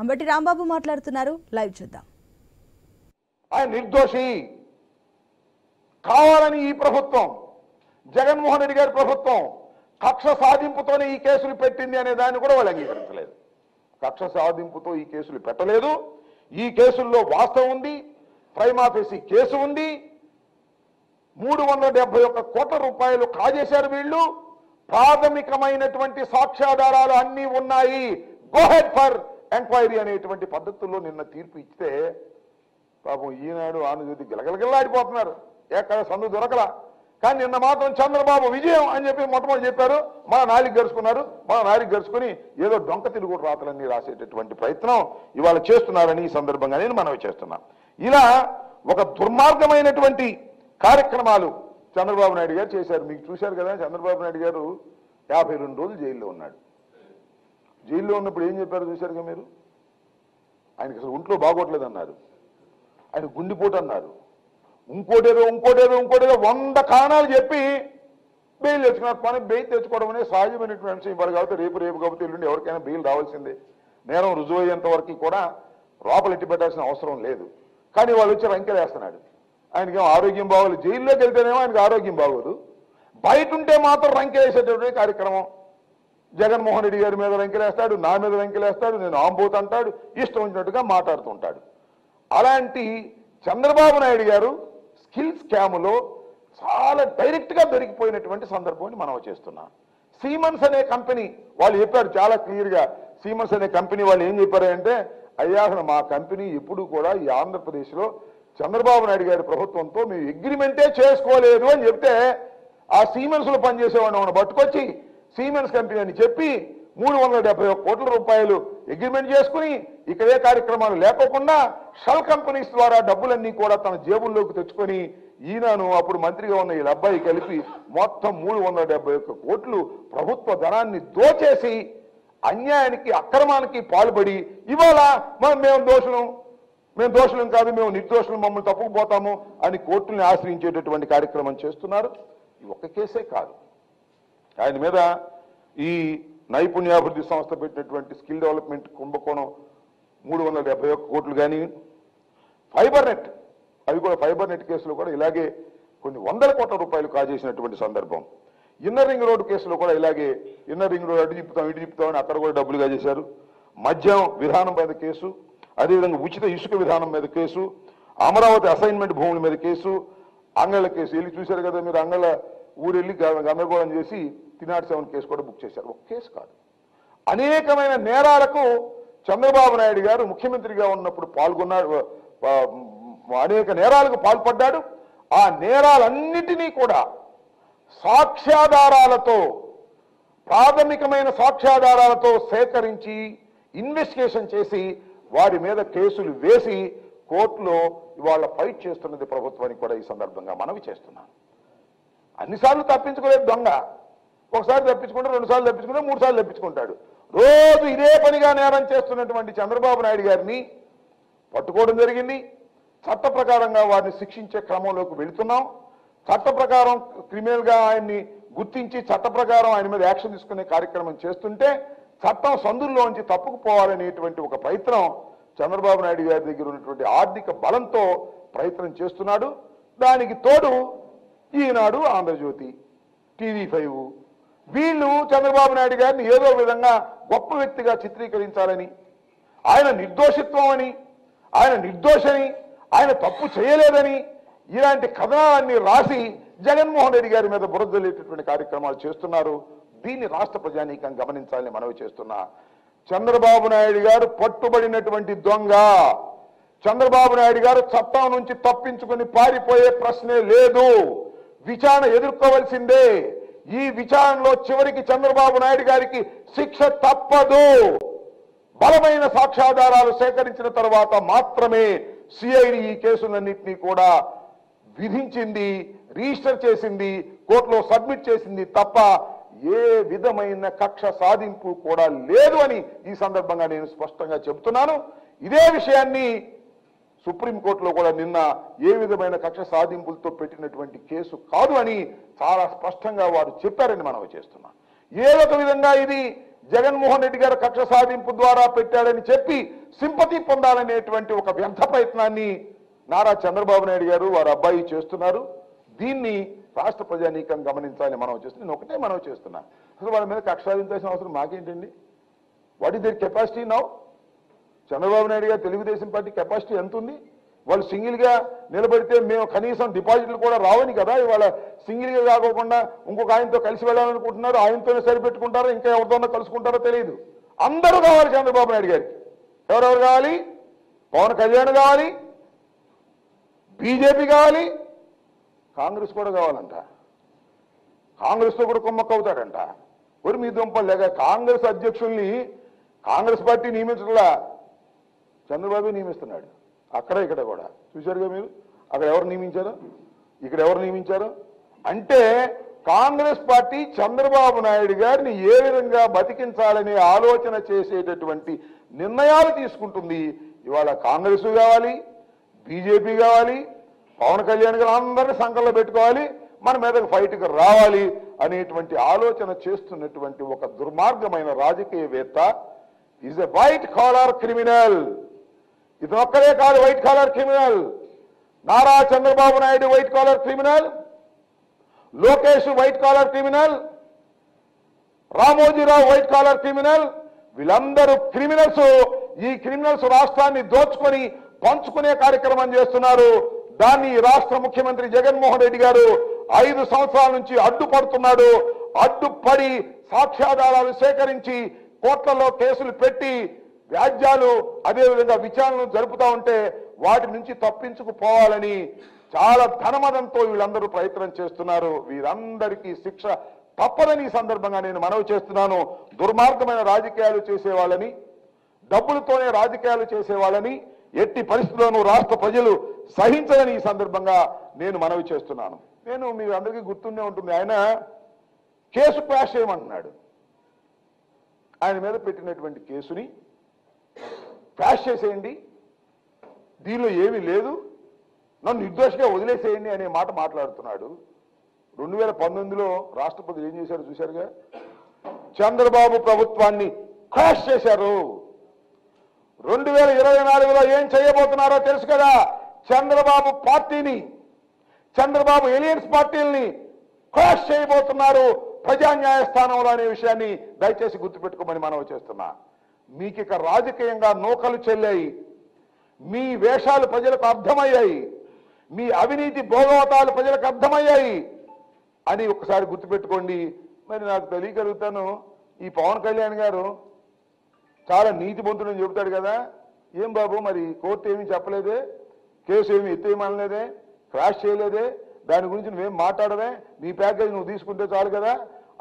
అంబటి రాంబాబు మాట్లాడుతున్నారు, లైవ్ చూద్దాం. ఆయన నిర్దోషి కావాలని ఈ ప్రభుత్వం, జగన్మోహన్ రెడ్డి గారి ప్రభుత్వం కక్ష సాధింపుతోనే ఈ కేసులు పెట్టింది అనే దాన్ని కూడా వాళ్ళు అంగీకరించలేదు. కక్ష సాధింపుతో ఈ కేసులు పెట్టలేదు. ఈ కేసుల్లో వాస్తవం ఉంది, ప్రైమా ఫేసి కేసు ఉంది. 371 కోట్ల రూపాయలు కాజేశారు వీళ్ళు. ప్రాథమికమైనటువంటి సాక్ష్యాధారాలు అన్నీ ఉన్నాయి. గో హెడ్ ఫర్ ఎంక్వైరీ అనేటువంటి పద్ధతుల్లో నిన్న తీర్పు ఇస్తే పాపం ఈనాడు ఆంధ్రజ్యోతి గిలగిలగిల్లాడిపోతున్నారు. ఎక్కడ సందు దొరకలా. కానీ నిన్న మాత్రం చంద్రబాబు విజయం అని చెప్పి మొట్టమొదటి చెప్పారు. మన నాలుగు గరుచుకున్నారు. మన నాలుగు గరుచుకుని ఏదో డొంక తిరుగుడు రాతలన్నీ రాసేటటువంటి ప్రయత్నం ఇవాళ చేస్తున్నారని ఈ సందర్భంగా నేను మనవి చేస్తున్నాను. ఇలా ఒక దుర్మార్గమైనటువంటి కార్యక్రమాలు చంద్రబాబు నాయుడు గారు చేశారు. మీకు చూశారు కదా, చంద్రబాబు నాయుడు గారు 52 రోజులు జైల్లో ఉన్నాడు. జైల్లో ఉన్నప్పుడు ఏం చెప్పారు చూశారుగా మీరు. ఆయనకి అసలు ఒంట్లో బాగోట్లేదు అన్నారు, ఆయన గుండెపోటు అన్నారు, ఇంకోటేదో 100 కారణాలు చెప్పి బెయిల్ తెచ్చుకున్నారు. కానీ బెయిల్ తెచ్చుకోవడం అనేది సహజమైనటువంటి అంశం. ఇవాళ కాబట్టి రేపు కాబట్టి ఎల్లుండి ఎవరికైనా బెయిల్ రావాల్సిందే. నేరం రుజువయ్యేంత వరకు కూడా లోపల ఎట్టి పెట్టాల్సిన అవసరం లేదు. కానీ వాళ్ళు వచ్చి రంకెలేస్తున్నాడు. ఆయనకేమో ఆరోగ్యం బాగోలేదు. జైల్లోకి వెళ్తేనేమో ఆయనకి ఆరోగ్యం బాగోదు, బయట ఉంటే మాత్రం రంకెలేసేటటువంటి కార్యక్రమం. జగన్మోహన్ రెడ్డి గారి మీద రంకెలేస్తాడు, నా మీద రంకెలేస్తాడు, నేను ఆంబోత్ అంటాడు, ఇష్టం వచ్చినట్టుగా మాట్లాడుతుంటాడు. అలాంటి చంద్రబాబు నాయుడు గారు స్కిల్ స్కామ్లో చాలా డైరెక్ట్గా దొరికిపోయినటువంటి సందర్భాన్ని మనం చేస్తున్నాం. సీమన్స్ అనే కంపెనీ వాళ్ళు చెప్పారు చాలా క్లియర్గా. సీమన్స్ అనే కంపెనీ వాళ్ళు ఏం చెప్పారంటే, అయ్యా అసలు మా కంపెనీ ఎప్పుడు కూడా ఈ ఆంధ్రప్రదేశ్లో చంద్రబాబు నాయుడు గారి ప్రభుత్వంతో మేము అగ్రిమెంటే చేసుకోలేదు అని చెప్తే, ఆ సీమెన్స్లో పనిచేసేవాడిని మనం పట్టుకొచ్చి సీమెన్స్ కంపెనీ అని చెప్పి 371 కోట్ల రూపాయలు అగ్రిమెంట్ చేసుకుని ఇక్కడే కార్యక్రమాలు లేకోకుండా షెల్ కంపెనీస్ ద్వారా డబ్బులన్నీ కూడా తన జేబుల్లోకి తెచ్చుకొని ఈయనను అప్పుడు మంత్రిగా ఉన్న ఈ అబ్బాయి కలిపి మొత్తం 371 కోట్లు ప్రభుత్వ ధనాన్ని దోచేసి అన్యాయానికి అక్రమానికి పాల్పడి ఇవాళ మేము దోషులం కాదు, మేము నిర్దోషులు, మమ్మల్ని తప్పుకుపోతాము అని కోర్టుల్ని ఆశ్రయించేటటువంటి కార్యక్రమం చేస్తున్నారు. ఈ ఒక్క కేసే కాదు, ఆయన మీద ఈ నైపుణ్యాభివృద్ధి సంస్థ పెట్టినటువంటి స్కిల్ డెవలప్మెంట్ కుంభకోణం 371 కోట్లు కానీ, ఫైబర్ నెట్, అవి కూడా ఫైబర్ నెట్ కేసులో కూడా ఇలాగే కొన్ని 100 కోట్ల రూపాయలు కాజేసినటువంటి సందర్భం. ఇన్నర్ రింగ్ రోడ్డు కేసులో కూడా ఇలాగే ఇన్నర్ రింగ్ రోడ్ అటు తిప్పుతామని అక్కడ కూడా డబ్బులు కాజేశారు. మద్యం విధానం మీద కేసు, అదేవిధంగా ఉచిత ఇసుక విధానం మీద కేసు, అమరావతి అసైన్మెంట్ భూముల మీద కేసు, అంగళ్ళ కేసు వెళ్ళి చూశారు కదా మీరు. అంగళ్ళ ఊరెళ్ళి గందరగోళం చేసి తినాడు 7 కేసు కూడా బుక్ చేశారు. ఒక కేసు కాదు, అనేకమైన నేరాలకు చంద్రబాబు నాయుడు గారు ముఖ్యమంత్రిగా ఉన్నప్పుడు పాల్గొన్నాడు, అనేక నేరాలకు పాల్పడ్డాడు. ఆ నేరాలన్నిటినీ కూడా సాక్ష్యాధారాలతో, ప్రాథమికమైన సాక్ష్యాధారాలతో సేకరించి ఇన్వెస్టిగేషన్ చేసి వారి మీద కేసులు వేసి కోర్టులో ఇవాళ ఫైట్ చేస్తున్నది ప్రభుత్వానికి కూడా ఈ సందర్భంగా మనవి చేస్తున్నాను. అన్నిసార్లు తప్పించుకోలేదు దొంగ. ఒకసారి తప్పించుకుంటే, 2 సార్లు తప్పించుకుంటే, 3 సార్లు తప్పించుకుంటాడు. రోజు ఇదే పనిగా నేరం చేస్తున్నటువంటి చంద్రబాబు నాయుడు గారిని పట్టుకోవడం జరిగింది. చట్ట ప్రకారంగా వారిని శిక్షించే క్రమంలోకి వెళుతున్నాం. చట్ట ప్రకారం క్రిమినల్గా ఆయన్ని గుర్తించి చట్ట ప్రకారం ఆయన మీద యాక్షన్ తీసుకునే కార్యక్రమం చేస్తుంటే చట్టం సందుల్లోంచి తప్పుకుపోవాలనేటువంటి ఒక ప్రయత్నం చంద్రబాబు నాయుడు గారి దగ్గర ఉన్నటువంటి ఆర్థిక బలంతో ప్రయత్నం చేస్తున్నాడు. దానికి తోడు ఈనాడు, ఆంధ్రజ్యోతి, TV5 వీళ్ళు చంద్రబాబు నాయుడు గారిని ఏదో విధంగా గొప్ప వ్యక్తిగా చిత్రీకరించాలని, ఆయన నిర్దోషిత్వం అని, ఆయన నిర్దోషని, ఆయన తప్పు చేయలేదని ఇలాంటి కథనాలన్నీ రాసి జగన్మోహన్ రెడ్డి గారి మీద బురదలేటటువంటి కార్యక్రమాలు చేస్తున్నారు. దీన్ని రాష్ట్ర ప్రజానీకం గమనించాలని మనవి చేస్తున్నా. చంద్రబాబు నాయుడు గారు పట్టుబడినటువంటి దొంగ. చంద్రబాబు నాయుడు గారు చట్టం నుంచి తప్పించుకుని పారిపోయే ప్రశ్నే లేదు. విచారణ ఎదుర్కోవలసిందే. ఈ విచారణలో చివరికి చంద్రబాబు నాయుడు గారికి శిక్ష తప్పదు. బలమైన సాక్ష్యాధారాలు సేకరించిన తర్వాత మాత్రమే సిఐడి ఈ కేసులన్నింటినీ కూడా విధించింది, రిజిస్టర్ చేసింది, కోర్టులో సబ్మిట్ చేసింది తప్ప ఏ విధమైన కక్ష సాధింపు కూడా లేదు అని ఈ సందర్భంగా నేను స్పష్టంగా చెబుతున్నాను. ఇదే విషయాన్ని సుప్రీంకోర్టులో కూడా నిన్న ఏ విధమైన కక్ష సాధింపులతో పెట్టినటువంటి కేసు కాదు అని చాలా స్పష్టంగా వారు చెప్పారని మనం చేస్తున్నాం. ఏ ఒక విధంగా ఇది జగన్మోహన్ రెడ్డి గారు కక్ష సాధింపు ద్వారా పెట్టాడని చెప్పి సింపతి పొందాలనేటువంటి ఒక వ్యర్థ ప్రయత్నాన్ని నారా చంద్రబాబు నాయుడు గారు వారి అబ్బాయి చేస్తున్నారు. దీన్ని రాష్ట్ర ప్రజానీకం గమనించాలని మనం చేస్తుంది. నేను ఒకటే మనం చేస్తున్నా, అసలు వాళ్ళ మీద కక్ష సాధించాల్సిన అవసరం మాకేంటండి? What is their capacity now? Chandrababu Naidu garu Telugu Desam party capacity ఎంత ఉంది? వాళ్ళు సింగిల్గా నిలబడితే మేము కనీసం డిపాజిట్లు కూడా రావని కదా ఇవాళ సింగిల్గా కాకోకుండా ఇంకొక ఆయనతో కలిసి వెళ్ళాలనుకుంటున్నారు. ఆయనతోనే సరిపెట్టుకుంటారో ఇంకా ఎవరితోనో కలుసుకుంటారో తెలియదు. అందరూ కావాలి చంద్రబాబు నాయుడు గారికి. ఎవరెవరు కావాలి? పవన్ కళ్యాణ్ కావాలి, బీజేపీ కావాలి, కాంగ్రెస్ కూడా కావాలంట. కాంగ్రెస్తో కూడా కుమ్మక్కవుతాడంట. మరి మీ దుంపలు లేక కాంగ్రెస్ అధ్యక్షుల్ని కాంగ్రెస్ పార్టీ నియమించట్లా, చంద్రబాబు నియమిస్తున్నాడు. అక్కడ ఇక్కడ కూడా చూశారుగా మీరు. అక్కడ ఎవరు నియమించారు, ఇక్కడ ఎవరు నియమించారు అంటే కాంగ్రెస్ పార్టీ చంద్రబాబు నాయుడు గారిని ఏ విధంగా బతికించాలనే ఆలోచన చేసేటటువంటి నిర్ణయాలు తీసుకుంటుంది. ఇవాళ కాంగ్రెస్ కావాలి, బీజేపీ కావాలి, పవన్ కళ్యాణ్ గారు అందరినీ సంకల్లో పెట్టుకోవాలి, మన మీదకి ఫైట్కి రావాలి అనేటువంటి ఆలోచన చేస్తున్నటువంటి ఒక దుర్మార్గమైన రాజకీయవేత్త is a white collar criminal. ఇది ఒక్కడే కాదు white collar criminal. Nara Chandrababu Naidu white collar criminal, Lokesh white collar criminal, Ramoji Rao white collar criminal. వీళ్ళందరూ క్రిమినల్స్. ఈ క్రిమినల్స్ రాష్ట్రాన్ని దోచుకొని పంచుకునే కార్యక్రమం చేస్తున్నారు. దాన్ని రాష్ట్ర ముఖ్యమంత్రి జగన్మోహన్ రెడ్డి గారు 5 సంవత్సరాల నుంచి అడ్డుపడుతున్నాడు. అడ్డుపడి సాక్ష్యాధారాలు సేకరించి కోర్టులలో కేసులు పెట్టి వ్యాజ్యాలు అదేవిధంగా విచారణలు జరుపుతూ ఉంటే వాటి నుంచి తప్పించుకుపోవాలని చాలా ధనమదంతో వీళ్ళందరూ ప్రయత్నం చేస్తున్నారు. వీరందరికీ శిక్ష తప్పదని ఈ సందర్భంగా నేను మనవి చేస్తున్నాను. దుర్మార్గమైన రాజకీయాలు చేసేవాళ్ళని, డబ్బులతోనే రాజకీయాలు చేసేవాళ్ళని ఎట్టి పరిస్థితుల్లోనూ రాష్ట్ర ప్రజలు సహించదని ఈ సందర్భంగా నేను మనవి చేస్తున్నాను. నేను మీ అందరికీ గుర్తుండే ఉంటుంది, ఆయన కేసు క్వాష్ చేయమంటున్నాడు. ఆయన మీద పెట్టినటువంటి కేసుని క్వాష్ చేసేయండి, దీనిలో ఏమీ లేదు, నన్ను నిర్దోషిగా వదిలేసేయండి అనే మాట మాట్లాడుతున్నాడు. 2019లో రాష్ట్రపతి ఏం చేశారు చూశారుగా, చంద్రబాబు ప్రభుత్వాన్ని క్వాష్ చేశారు. 2024లో ఏం చేయబోతున్నారో తెలుసు కదా, చంద్రబాబు పార్టీని, చంద్రబాబు ఎలియన్స్ పార్టీల్ని క్వాష్ చేయబోతున్నారు ప్రజా న్యాయస్థానంలో అనే విషయాన్ని దయచేసి గుర్తుపెట్టుకోమని మనవి చేస్తున్నా. మీకిక రాజకీయంగా నూకలు చెల్లాయి, మీ వేషాలు ప్రజలకు అర్థమయ్యాయి, మీ అవినీతి భోగవతాలు ప్రజలకు అర్థమయ్యాయి అని ఒకసారి గుర్తుపెట్టుకోండి. మరి నాకు తెలియగలుగుతాను, ఈ పవన్ కళ్యాణ్ గారు చాలా నీతిమంతుడని చెబుతాడు కదా, ఏం బాబు మరి కోర్టు ఏమీ చెప్పలేదే, కేసు ఏమి ఎత్తేయమనలేదే, క్రాష్ చేయలేదే, దాని గురించి నువ్వేం మాట్లాడవే, నీ ప్యాకేజ్ నువ్వు తీసుకుంటే చాలు కదా.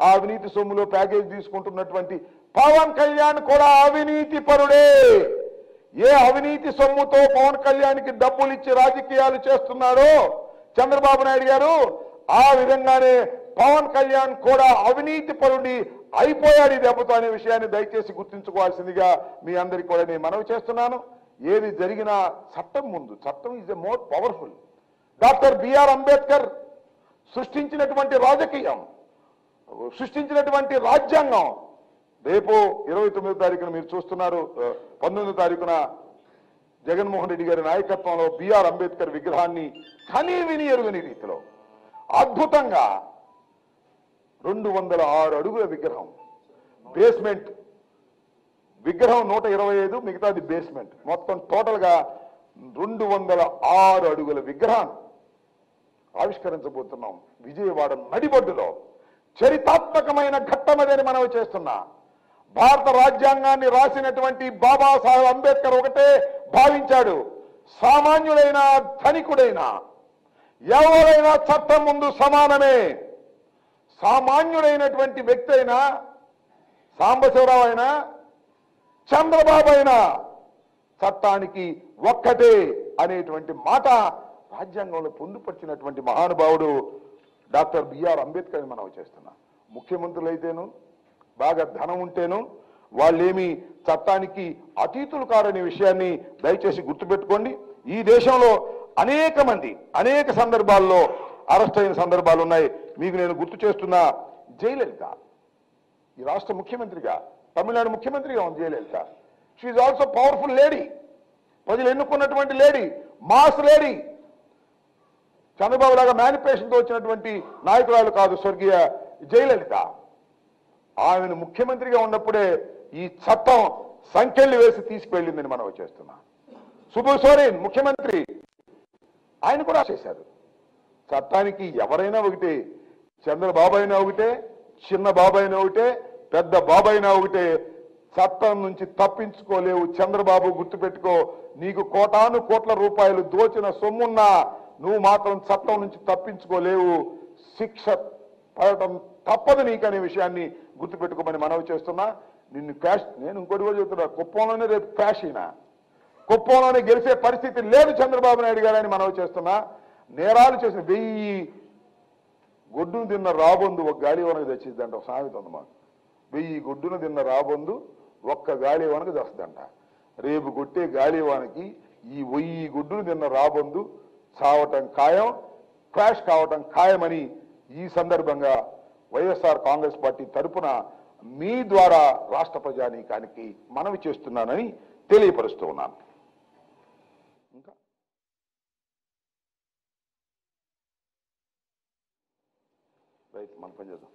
ఆ అవినీతి సొమ్ములో ప్యాకేజ్ తీసుకుంటున్నటువంటి పవన్ కళ్యాణ్ కూడా అవినీతి పరుడే. ఏ అవినీతి సొమ్ముతో పవన్ కళ్యాణ్కి డబ్బులు ఇచ్చి రాజకీయాలు చేస్తున్నారో చంద్రబాబు నాయుడు గారు, ఆ విధంగానే పవన్ కళ్యాణ్ కూడా అవినీతి పరుడి అయిపోయాడు ఈ దెబ్బతో అనే విషయాన్ని దయచేసి గుర్తుంచుకోవాల్సిందిగా మీ అందరికీ కూడా నేను మనవి చేస్తున్నాను. ఏది జరిగినా చట్టం ముందు, చట్టం is a more powerful. Doctor BR Ambedkar సృష్టించినటువంటి రాజకీయం, సృష్టించినటువంటి రాజ్యాంగం రేపు 29వ తారీఖున మీరు చూస్తున్నారు, 19వ తారీఖున జగన్మోహన్ రెడ్డి గారి నాయకత్వంలో బిఆర్ అంబేద్కర్ విగ్రహాన్ని కనీ విని ఎరుగని రీతిలో అద్భుతంగా 206 అడుగుల విగ్రహం, బేస్మెంట్ విగ్రహం 125, మిగతాది బేస్మెంట్, మొత్తం టోటల్గా 206 అడుగుల విగ్రహాన్ని ఆవిష్కరించబోతున్నాం విజయవాడ నడిబొడ్డులో. చరితాత్మకమైన ఘట్టమదని మనం చేస్తున్నా. భారత రాజ్యాంగాన్ని రాసినటువంటి బాబాసాహెబ్ అంబేద్కర్ ఒకటే భావించాడు, సామాన్యుడైనా ధనికుడైనా ఎవరైనా చట్టం ముందు సమానమే. సామాన్యుడైనటువంటి వ్యక్తి అయినా, సాంబశివరావు అయినా, చంద్రబాబు అయినా చట్టానికి ఒక్కటే అనేటువంటి మాట రాజ్యాంగంలో పొందుపరిచినటువంటి మహానుభావుడు డాక్టర్ బిఆర్ అంబేద్కర్ మనం చేస్తున్నాం. ముఖ్యమంత్రులైతేను, బాగా ధనం ఉంటేను వాళ్ళేమి చట్టానికి అతీతులు కారనే విషయాన్ని దయచేసి గుర్తుపెట్టుకోండి. ఈ దేశంలో అనేక మంది అనేక సందర్భాల్లో అరెస్ట్ అయిన సందర్భాలు ఉన్నాయి. మీకు నేను గుర్తు చేస్తున్నా, జయలలిత ఈ రాష్ట్ర ముఖ్యమంత్రిగా తమిళనాడు ముఖ్యమంత్రిగా ఉంది Jayalalithaa. She also powerful lady, ప్రజలు ఎన్నుకున్నటువంటి లేడీ, మాస్ లేడీ. చంద్రబాబు లాగా మేనిఫెస్టోతో వచ్చినటువంటి నాయకురాలు కాదు స్వర్గీయ జయలలిత. ఆమెను ముఖ్యమంత్రిగా ఉన్నప్పుడే ఈ చట్టం సంఖ్యలు వేసి తీసుకువెళ్ళిందని మనం చేస్తున్నాం. సుబు సోరెన్ ముఖ్యమంత్రి, ఆయన కూడా చేశారు. చట్టానికి ఎవరైనా ఒకటే, చంద్రబాబు అయినా ఒకటే, చిన్న బాబు అయినా ఒకటే, పెద్ద బాబు అయినా ఒకటే. చట్టం నుంచి తప్పించుకోలేవు. చంద్రబాబు గుర్తుపెట్టుకో, నీకు కోటాను కోట్ల రూపాయలు దోచిన సొమ్మున్నా నువ్వు మాత్రం చట్టం నుంచి తప్పించుకోలేవు. శిక్ష పడటం తప్పదు నీకనే విషయాన్ని గుర్తుపెట్టుకోమని మనవి చేస్తున్నా. నిన్ను క్యాష్, నేను ఇంకోటి కూడా చెప్తున్నా, కుప్పంలోనే రేపు క్యాష్ అయినా, కుప్పంలోనే గెలిచే పరిస్థితి లేదు చంద్రబాబు నాయుడు గారని మనవి చేస్తున్నా. నేరాలు చేసిన 1000 గొడ్డును తిన్న రాబొందు ఒక గాలివనకు తెచ్చిద్దంట. ఒక సామెత ఉంది మాకు. 1000 గొడ్డును తిన్న రాబొందు ఒక్క గాలివానకు తెస్తుందంట. రేపు కొట్టే గాలివానకి ఈ 1000 గొడ్డును తిన్న రాబొందు చావటం ఖాయం, క్రాష్ కావటం ఖాయమని ఈ సందర్భంగా వైఎస్ఆర్ కాంగ్రెస్ పార్టీ తరఫున మీ ద్వారా రాష్ట్ర ప్రజానీకానికి మనవి చేస్తున్నానని తెలియపరుస్తూ ఉన్నాను. ఇంకా రైట్, మన పని చేద్దాం.